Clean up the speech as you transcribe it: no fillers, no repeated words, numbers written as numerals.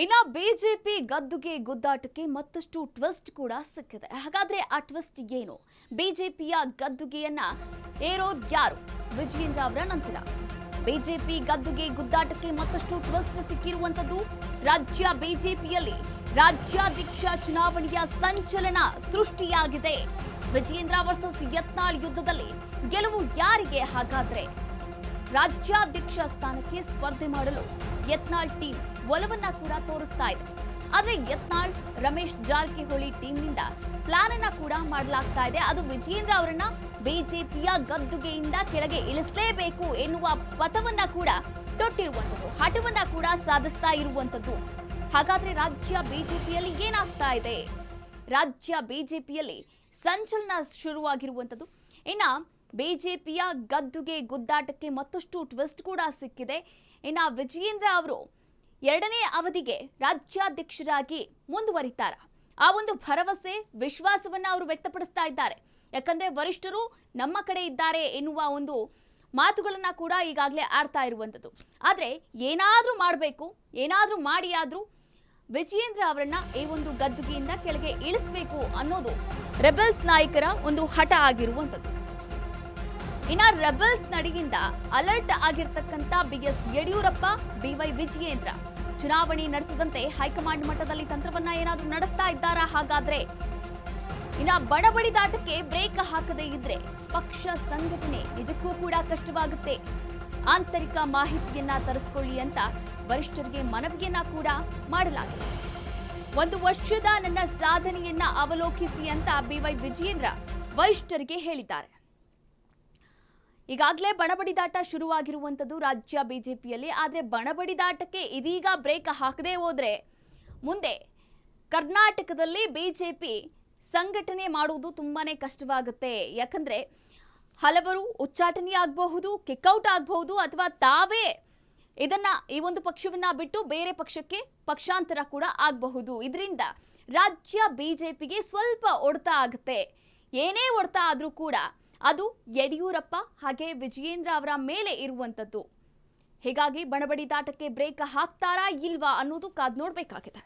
ಇನ್ನು ಬಿಜೆಪಿ ಗದ್ದುಗೆ ಗುದ್ದಾಟಕ್ಕೆ ಮತ್ತಷ್ಟು ಟ್ವಿಸ್ಟ್ ಕೂಡ ಸಿಕ್ಕಿದೆ. ಹಾಗಾದ್ರೆ ಆ ಟ್ವಿಸ್ಟ್ ಏನು? ಬಿಜೆಪಿಯ ಗದ್ದುಗೆಯನ್ನ ಏರೋರು ಯಾರು? ವಿಜಯೇಂದ್ರ ಅವರ ನಂತರ ಬಿಜೆಪಿ ಗದ್ದುಗೆ ಗುದ್ದಾಟಕ್ಕೆ ಮತ್ತಷ್ಟು ಟ್ವಿಸ್ಟ್ ಸಿಕ್ಕಿರುವಂತದ್ದು. ರಾಜ್ಯ ಬಿಜೆಪಿಯಲ್ಲಿ ರಾಜ್ಯಾಧ್ಯಕ್ಷ ಚುನಾವಣೆಯ ಸಂಚಲನ ಸೃಷ್ಟಿಯಾಗಿದೆ. ವಿಜಯೇಂದ್ರ ವರ್ಸಸ್ ಯತ್ನಾಳ್ ಯುದ್ಧದಲ್ಲಿ ಗೆಲುವು ಯಾರಿಗೆ? ಹಾಗಾದ್ರೆ ರಾಜ್ಯಾಧ್ಯಕ್ಷ ಸ್ಥಾನಕ್ಕೆ ಸ್ಪರ್ಧೆ ಮಾಡಲು ಯತ್ನಾಳ್ ಟೀಮ್ ಒಲವನ್ನ ಕೂಡ ತೋರಿಸ್ತಾ ಇದೆ. ಆದ್ರೆ ಯತ್ನಾಳ್ ರಮೇಶ್ ಜಾರಕಿಹೊಳಿ ಟೀಮ್ನಿಂದ ಪ್ಲಾನ್ ಅನ್ನ ಕೂಡ ಮಾಡಲಾಗ್ತಾ ಇದೆ. ಅದು ವಿಜಯೇಂದ್ರ ಅವರನ್ನ ಬಿಜೆಪಿಯ ಗದ್ದುಗೆಯಿಂದ ಕೆಳಗೆ ಇಳಿಸಲೇಬೇಕು ಎನ್ನುವ ಪಥವನ್ನ ಕೂಡ ತೊಟ್ಟಿರುವಂತದ್ದು, ಹಠವನ್ನ ಕೂಡ ಸಾಧಿಸ್ತಾ ಇರುವಂತದ್ದು. ಹಾಗಾದ್ರೆ ರಾಜ್ಯ ಬಿಜೆಪಿಯಲ್ಲಿ ಏನಾಗ್ತಾ ಇದೆ? ರಾಜ್ಯ ಬಿಜೆಪಿಯಲ್ಲಿ ಸಂಚಲನ ಶುರುವಾಗಿರುವಂತದ್ದು. ಇನ್ನ ಬಿಜೆಪಿಯ ಗದ್ದುಗೆ ಗುದ್ದಾಟಕ್ಕೆ ಮತ್ತಷ್ಟು ಟ್ವಿಸ್ಟ್ ಕೂಡ ಸಿಕ್ಕಿದೆ. ಇನ್ನ ವಿಜಯೇಂದ್ರ ಅವರು ಎರಡನೇ ಅವಧಿಗೆ ರಾಜ್ಯಾಧ್ಯಕ್ಷರಾಗಿ ಮುಂದುವರಿತಾರ, ಆ ಒಂದು ಭರವಸೆ ವಿಶ್ವಾಸವನ್ನ ಅವರು ವ್ಯಕ್ತಪಡಿಸ್ತಾ ಇದ್ದಾರೆ. ಯಾಕಂದ್ರೆ ವರಿಷ್ಠರು ನಮ್ಮ ಕಡೆ ಇದ್ದಾರೆ ಎನ್ನುವ ಒಂದು ಮಾತುಗಳನ್ನ ಕೂಡ ಈಗಾಗಲೇ ಆಡ್ತಾ ಇರುವಂತದ್ದು. ಆದ್ರೆ ಏನಾದ್ರೂ ಮಾಡಬೇಕು, ಏನಾದ್ರೂ ಮಾಡಿ ಆದ್ರೂ ವಿಜಯೇಂದ್ರ ಅವರನ್ನ ಈ ಒಂದು ಗದ್ದುಗೆಯಿಂದ ಕೆಳಗೆ ಇಳಿಸಬೇಕು ಅನ್ನೋದು ರೆಬೆಲ್ಸ್ ನಾಯಕರ ಒಂದು ಹಠ ಆಗಿರುವಂತದ್ದು. ಇನ್ನ ರೆಬೆಲ್ಸ್ ನಡೆಯಿಂದ ಅಲರ್ಟ್ ಆಗಿರ್ತಕ್ಕಂಥ ಬಿಎಸ್ ಯಡಿಯೂರಪ್ಪ, ಬಿವೈ ವಿಜಯೇಂದ್ರ ಚುನಾವಣೆ ನಡೆಸದಂತೆ ಹೈಕಮಾಂಡ್ ಮಟ್ಟದಲ್ಲಿ ತಂತ್ರವನ್ನ ಏನಾದ್ರೂ ನಡೆಸ್ತಾ ಇದ್ದಾರಾ? ಹಾಗಾದ್ರೆ ಇನ್ನ ಬಡಬಡಿದಾಟಕ್ಕೆ ಬ್ರೇಕ್ ಹಾಕದೇ ಇದ್ರೆ ಪಕ್ಷ ಸಂಘಟನೆ ನಿಜಕ್ಕೂ ಕೂಡ ಕಷ್ಟವಾಗುತ್ತೆ. ಆಂತರಿಕ ಮಾಹಿತಿಯನ್ನ ತರಿಸಿಕೊಳ್ಳಿ ಅಂತ ವರಿಷ್ಠರಿಗೆ ಮನವಿಯನ್ನ ಕೂಡ ಮಾಡಲಾಗಿದೆ. ಒಂದು ವರ್ಷದ ನನ್ನ ಸಾಧನೆಯನ್ನ ಅವಲೋಕಿಸಿ ಅಂತ ಬಿವೈ ವಿಜಯೇಂದ್ರ ವರಿಷ್ಠರಿಗೆ ಹೇಳಿದ್ದಾರೆ. ಈಗಾಗಲೇ ಬಣಬಡಿದಾಟ ಶುರುವಾಗಿರುವಂಥದ್ದು ರಾಜ್ಯ ಬಿಜೆಪಿಯಲ್ಲಿ. ಆದರೆ ಬಣಬಡಿದಾಟಕ್ಕೆ ಇದೀಗ ಬ್ರೇಕ್ ಹಾಕದೇ ಹೋದ್ರೆ ಮುಂದೆ ಕರ್ನಾಟಕದಲ್ಲಿ ಬಿಜೆಪಿ ಸಂಘಟನೆ ಮಾಡುವುದು ತುಂಬಾನೇ ಕಷ್ಟವಾಗುತ್ತೆ. ಯಾಕಂದ್ರೆ ಹಲವರು ಉಚ್ಚಾಟನೆ ಆಗಬಹುದು, ಕಿಕ್ಔಟ್ ಆಗಬಹುದು, ಅಥವಾ ತಾವೇ ಈ ಒಂದು ಪಕ್ಷವನ್ನ ಬಿಟ್ಟು ಬೇರೆ ಪಕ್ಷಕ್ಕೆ ಪಕ್ಷಾಂತರ ಕೂಡ ಆಗಬಹುದು. ಇದರಿಂದ ರಾಜ್ಯ ಬಿಜೆಪಿಗೆ ಸ್ವಲ್ಪ ಹೊಡೆತ ಆಗುತ್ತೆ. ಏನೇ ಹೊಡೆತ ಆದ್ರೂ ಕೂಡ ಅದು ಯಡಿಯೂರಪ್ಪ ಹಾಗೆ ವಿಜಯೇಂದ್ರ ಅವರ ಮೇಲೆ ಇರುವಂತದ್ದು. ಹೀಗಾಗಿ ಬಣಬಡಿದಾಟಕ್ಕೆ ಬ್ರೇಕ್ ಹಾಕ್ತಾರಾ ಇಲ್ವಾ ಅನ್ನೋದು ಕಾದ್ ನೋಡ್ಬೇಕಾಗಿದೆ.